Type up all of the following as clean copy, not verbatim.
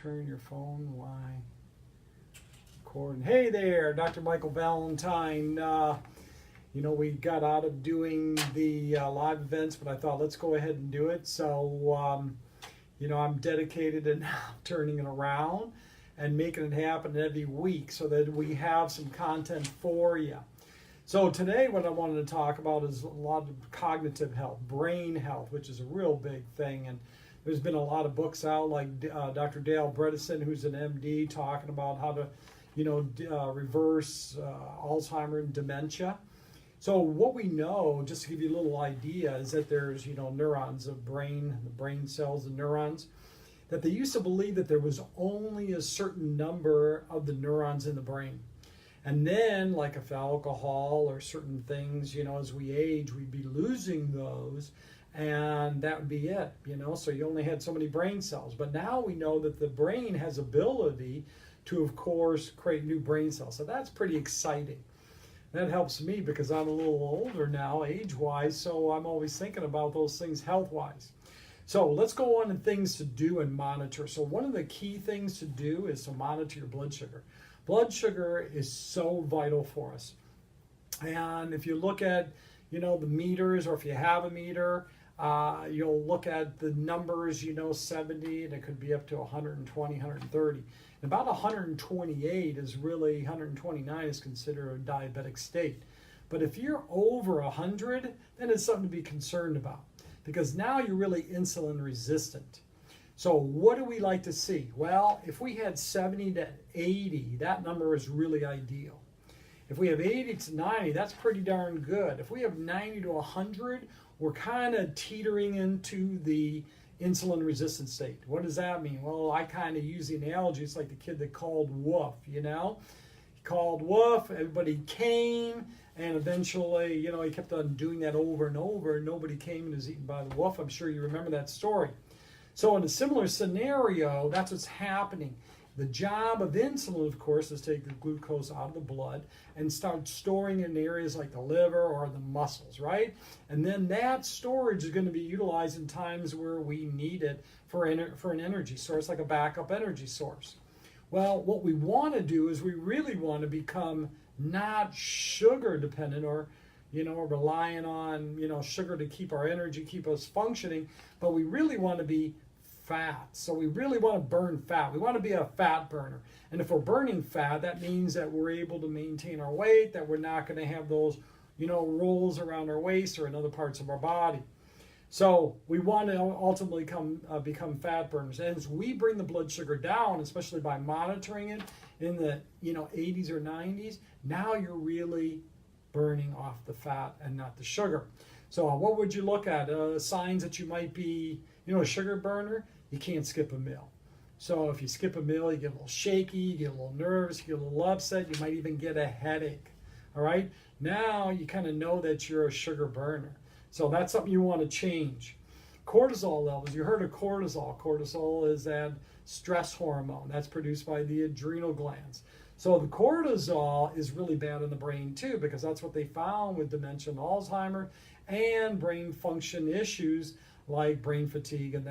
turn your phone? Why? Recording. Hey there, Dr. Michael Valentine. We got out of doing the live events, but I thought let's go ahead and do it. So, I'm dedicated to now turning it around and making it happen every week so that we have some content for you. So today what I wanted to talk about is a lot of cognitive health, brain health, which is a real big thing. And there's been a lot of books out like Dr. Dale Bredesen, who's an MD, talking about how to, reverse Alzheimer's and dementia. So what we know, just to give you a little idea, is that there's, neurons of brain, the brain cells and neurons, that they used to believe that there was only a certain number of the neurons in the brain. And then, like if alcohol or certain things, as we age, we'd be losing those, and that would be it, so you only had so many brain cells. But now we know that the brain has ability to, of course, create new brain cells. So that's pretty exciting. That helps me because I'm a little older now, age-wise, so I'm always thinking about those things health-wise. So let's go on to things to do and monitor. So one of the key things to do is to monitor your blood sugar. Blood sugar is so vital for us. And if you look at, the meters, or if you have a meter, you'll look at the numbers, 70, and it could be up to 120, 130. And about 128 is really, 129 is considered a diabetic state. But if you're over 100, then it's something to be concerned about, because now you're really insulin resistant. So what do we like to see? Well, if we had 70 to 80, that number is really ideal. If we have 80 to 90, that's pretty darn good. If we have 90 to 100, we're kind of teetering into the insulin resistant state. What does that mean? Well, I kind of use the analogy. It's like the kid that called woof, He called woof, everybody came, and eventually, he kept on doing that over and over, and nobody came and was eaten by the wolf. I'm sure you remember that story. So in a similar scenario, that's what's happening. The job of insulin, of course, is to take the glucose out of the blood and start storing in areas like the liver or the muscles, right? And then that storage is going to be utilized in times where we need it for an energy source, like a backup energy source. Well, what we want to do is we really want to become not sugar dependent or relying on, sugar to keep our energy, keep us functioning, but we really want to be fat. So we really want to burn fat. We want to be a fat burner. And if we're burning fat, that means that we're able to maintain our weight, that we're not going to have those, rolls around our waist or in other parts of our body. So we want to ultimately become fat burners. And as we bring the blood sugar down, especially by monitoring it in the 80s or 90s, now you're really burning off the fat and not the sugar. So what would you look at? Signs that you might be, a sugar burner. You can't skip a meal. So if you skip a meal, you get a little shaky, you get a little nervous, you get a little upset, you might even get a headache. All right? Now you kind of know that you're a sugar burner. So that's something you want to change. Cortisol levels. You heard of cortisol. Cortisol is that stress hormone that's produced by the adrenal glands. So the cortisol is really bad in the brain too, because that's what they found with dementia and Alzheimer's and brain function issues like brain fatigue and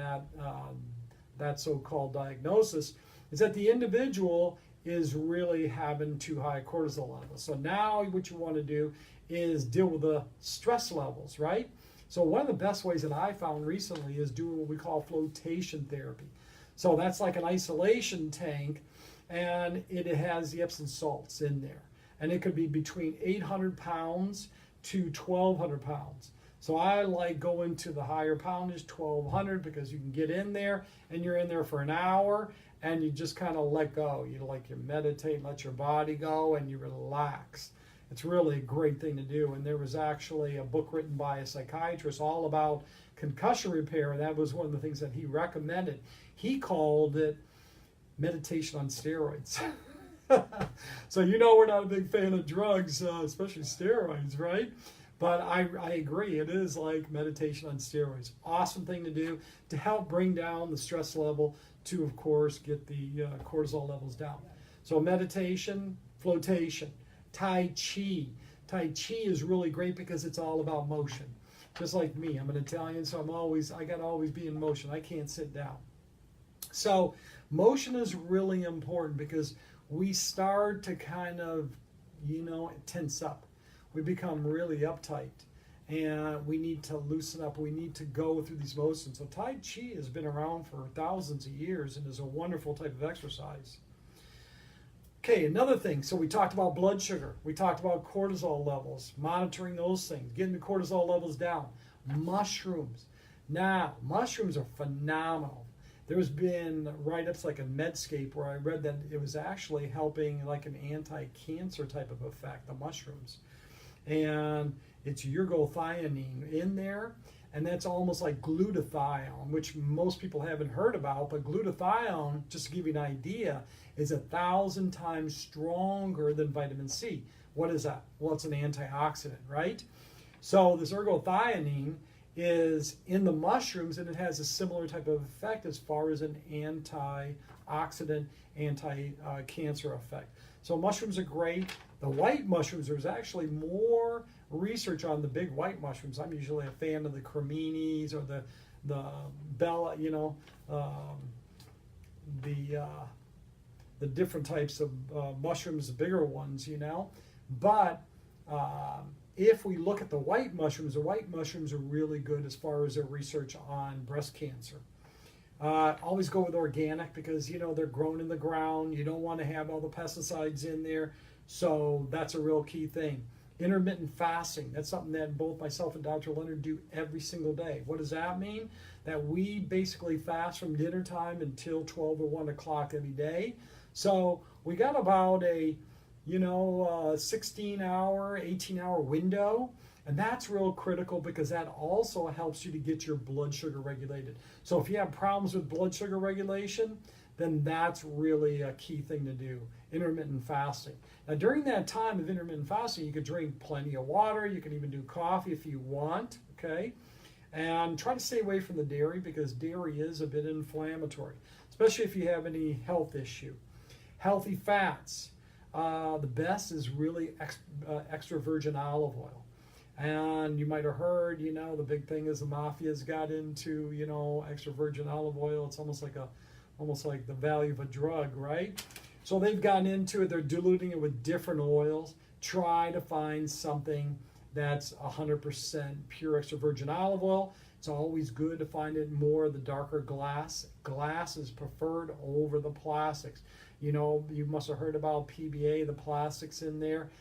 that so-called diagnosis, is that the individual is really having too high cortisol levels. So now what you want to do is deal with the stress levels, right? So one of the best ways that I found recently is doing what we call flotation therapy. So that's like an isolation tank, and it has the Epsom salts in there. And it could be between 800 pounds to 1,200 pounds. So I like going to the higher poundage, 1,200, because you can get in there, and you're in there for an hour, and you just kind of let go. You meditate, let your body go, and you relax. It's really a great thing to do. And there was actually a book written by a psychiatrist all about concussion repair. And that was one of the things that he recommended. He called it meditation on steroids. So we're not a big fan of drugs, especially steroids, right? But I agree, it is like meditation on steroids. Awesome thing to do to help bring down the stress level to, of course, get the cortisol levels down. So meditation, flotation. Tai Chi. Tai Chi is really great because it's all about motion. Just like me, I'm an Italian, so I gotta always be in motion. I can't sit down. So motion is really important because we start to kind of, tense up. We become really uptight and we need to loosen up. We need to go through these motions. So Tai Chi has been around for thousands of years and is a wonderful type of exercise. Okay, another thing. So we talked about blood sugar. We talked about cortisol levels, monitoring those things, getting the cortisol levels down. Mushrooms. Now, mushrooms are phenomenal. There's been write-ups like in Medscape where I read that it was actually helping like an anti-cancer type of effect, the mushrooms. And it's ergothioneine in there, and that's almost like glutathione, which most people haven't heard about. But glutathione, just to give you an idea, is 1,000 times stronger than vitamin C. What is that? Well, it's an antioxidant, right? So this ergothioneine is in the mushrooms, and it has a similar type of effect as far as an antioxidant, anti-cancer effect. So mushrooms are great. The white mushrooms, there's actually more research on the big white mushrooms. I'm usually a fan of the creminis or the bella, the different types of mushrooms, the bigger ones, But if we look at the white mushrooms are really good as far as their research on breast cancer. Always go with organic because, they're grown in the ground. You don't want to have all the pesticides in there. So that's a real key thing. Intermittent fasting, that's something that both myself and Dr. Leonard do every single day. What does that mean? That we basically fast from dinner time until 12 or 1 o'clock every day. So we got about a 16-hour, 18-hour window. And that's real critical because that also helps you to get your blood sugar regulated. So if you have problems with blood sugar regulation, then that's really a key thing to do, intermittent fasting. Now during that time of intermittent fasting, you could drink plenty of water. You can even do coffee if you want, okay? And try to stay away from the dairy because dairy is a bit inflammatory, especially if you have any health issue. Healthy fats. The best is really extra virgin olive oil. And you might have heard, the big thing is the mafia's got into, extra virgin olive oil. It's almost like the value of a drug, right? So they've gotten into it. They're diluting it with different oils. Try to find something that's 100% pure extra virgin olive oil. It's always good to find it more the darker glass. Glass is preferred over the plastics. You must have heard about PBA, the plastics in there.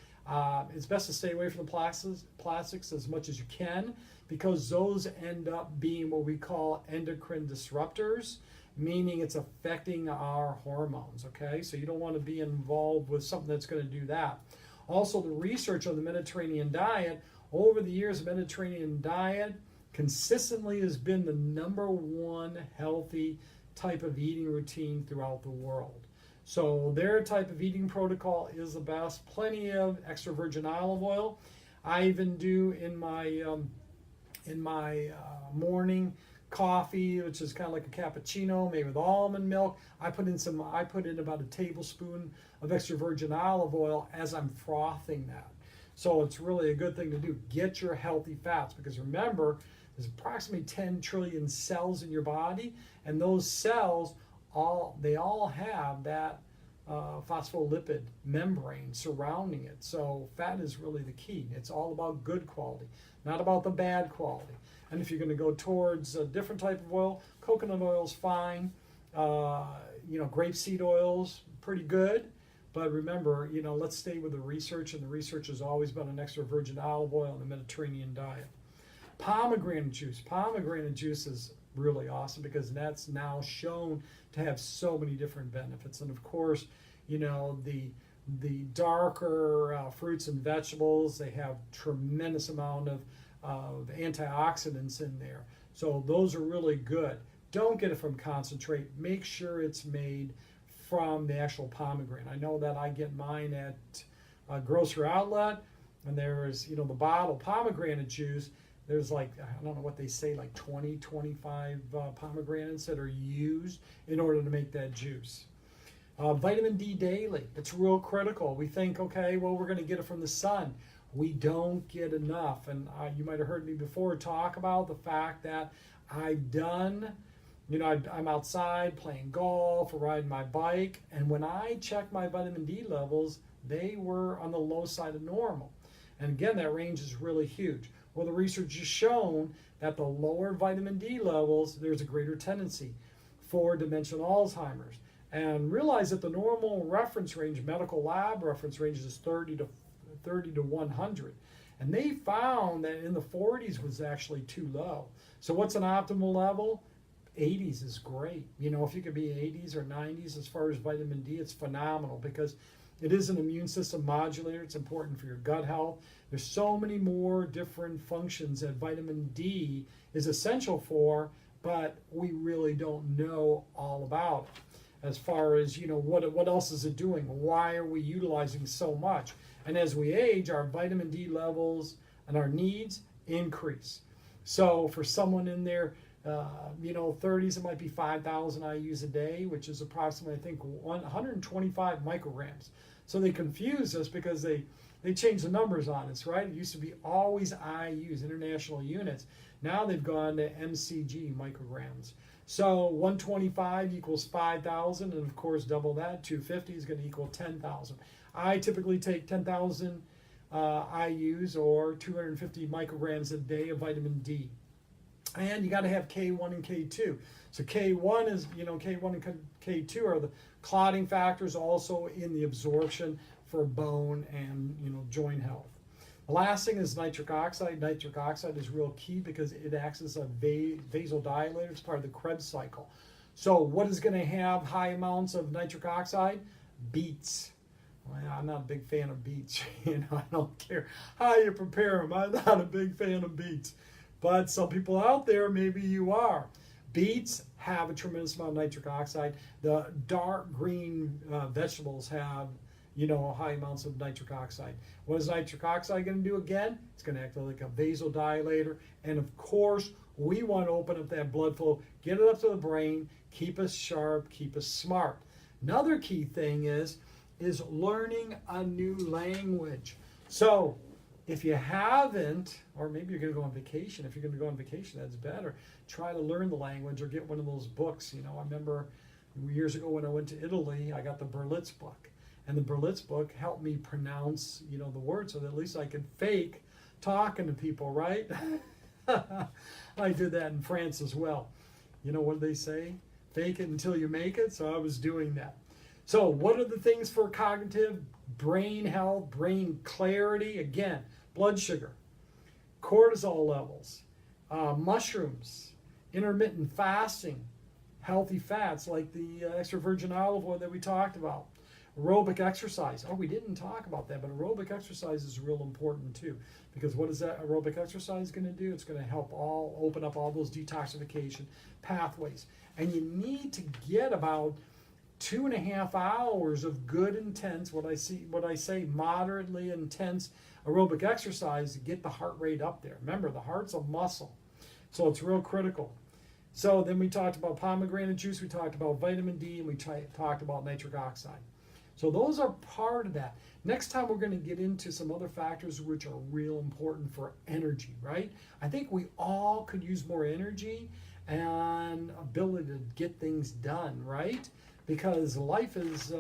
It's best to stay away from the plastics as much as you can because those end up being what we call endocrine disruptors, meaning it's affecting our hormones, okay? So you don't want to be involved with something that's going to do that. Also, the research on the Mediterranean diet, over the years, the Mediterranean diet consistently has been the #1 healthy type of eating routine throughout the world. So their type of eating protocol is the best. Plenty of extra virgin olive oil. I even do in my morning coffee, which is kind of like a cappuccino made with almond milk. I put in about a tablespoon of extra virgin olive oil as I'm frothing that. So it's really a good thing to do. Get your healthy fats because remember, there's approximately 10 trillion cells in your body, and those cells all have that phospholipid membrane surrounding it. So fat is really the key. It's all about good quality, not about the bad quality. And if you're going to go towards a different type of oil, coconut oil is fine. Grapeseed oil's pretty good. But remember, let's stay with the research, and the research has always been on extra virgin olive oil in the Mediterranean diet. Pomegranate juice. Pomegranate juice is really awesome because that's now shown to have so many different benefits. And of course, the darker fruits and vegetables, they have tremendous amount of antioxidants in there. So those are really good. Don't get it from concentrate. Make sure it's made from the actual pomegranate. I know that I get mine at a grocery outlet, and there's, the bottle pomegranate juice. There's I don't know what they say, 20, 25 pomegranates that are used in order to make that juice. Vitamin D daily. It's real critical. We think, okay, well, we're going to get it from the sun. We don't get enough. And you might have heard me before talk about the fact that I've done I'm outside playing golf or riding my bike, and when I checked my vitamin D levels, they were on the low side of normal. And again, that range is really huge. Well, the research has shown that the lower vitamin D levels, there's a greater tendency for dementia and Alzheimer's. And realize that the normal reference range, medical lab reference range, is 30 to 100. And they found that in the 40s was actually too low. So what's an optimal level? 80s is great. If you could be 80s or 90s as far as vitamin D, it's phenomenal because it is an immune system modulator. It's important for your gut health. There's so many more different functions that vitamin D is essential for, but we really don't know all about it. As far as, what else is it doing? Why are we utilizing so much? And as we age, our vitamin D levels and our needs increase. So for someone in their 30s, it might be 5,000 IUs a day, which is approximately, I think, 125 micrograms. So they confuse us because they changed the numbers on us, right? It used to be always IUs, international units. Now they've gone to mcg, micrograms. So 125 equals 5,000, and of course double that, 250 is going to equal 10,000. I typically take 10,000 IUs or 250 micrograms a day of vitamin D. And you got to have K1 and K2. So K1 is, K1 and K2 are the clotting factors, also in the absorption for bone and, joint health. The last thing is nitric oxide. Nitric oxide is real key because it acts as a vasodilator. It's part of the Krebs cycle. So what is going to have high amounts of nitric oxide? Beets. Well, I'm not a big fan of beets. I don't care how you prepare them. I'm not a big fan of beets. But some people out there, maybe you are. Beets have a tremendous amount of nitric oxide. The dark green vegetables have, high amounts of nitric oxide. What is nitric oxide going to do again? It's going to act like a vasodilator. And of course, we want to open up that blood flow, get it up to the brain, keep us sharp, keep us smart. Another key thing is learning a new language. So if you haven't, or maybe you're going to go on vacation. If you're going to go on vacation, that's better. Try to learn the language or get one of those books. I remember years ago when I went to Italy, I got the Berlitz book. And the Berlitz book helped me pronounce, the words so that at least I could fake talking to people, right? I did that in France as well. What do they say? Fake it until you make it. So I was doing that. So what are the things for cognitive, brain health, brain clarity? Again, blood sugar, cortisol levels, mushrooms, intermittent fasting, healthy fats like the extra virgin olive oil that we talked about, aerobic exercise. Oh, we didn't talk about that, but aerobic exercise is real important too, because what is that aerobic exercise going to do? It's going to help open up all those detoxification pathways. And you need to get about 2.5 hours of good intense, what I say moderately intense aerobic exercise to get the heart rate up there. Remember, the heart's a muscle, so it's real critical. So then we talked about pomegranate juice, we talked about vitamin D, and we talked about nitric oxide. So those are part of that. Next time we're going to get into some other factors which are real important for energy, right? I think we all could use more energy and ability to get things done, right? Because life is,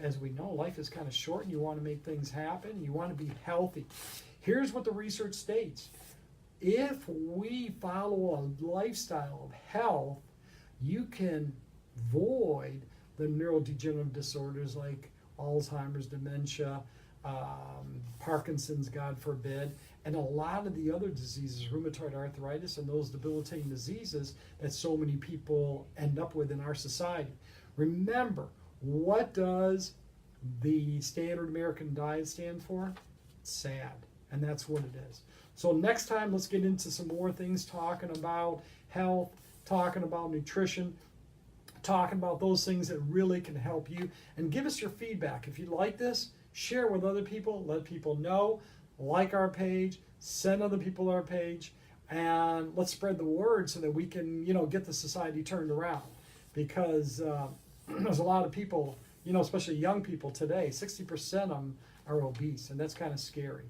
as we know, life is kind of short and you want to make things happen. You want to be healthy. Here's what the research states. If we follow a lifestyle of health, you can avoid the neurodegenerative disorders like Alzheimer's, dementia, Parkinson's, God forbid, and a lot of the other diseases, rheumatoid arthritis, and those debilitating diseases that so many people end up with in our society. Remember, what does the standard American diet stand for? SAD, and that's what it is. So next time, let's get into some more things, talking about health, talking about nutrition, talking about those things that really can help you, and give us your feedback. If you like this, share with other people, let people know, like our page, send other people our page, and let's spread the word so that we can, get the society turned around. Because there's a lot of people, especially young people today, 60% of them are obese, and that's kind of scary.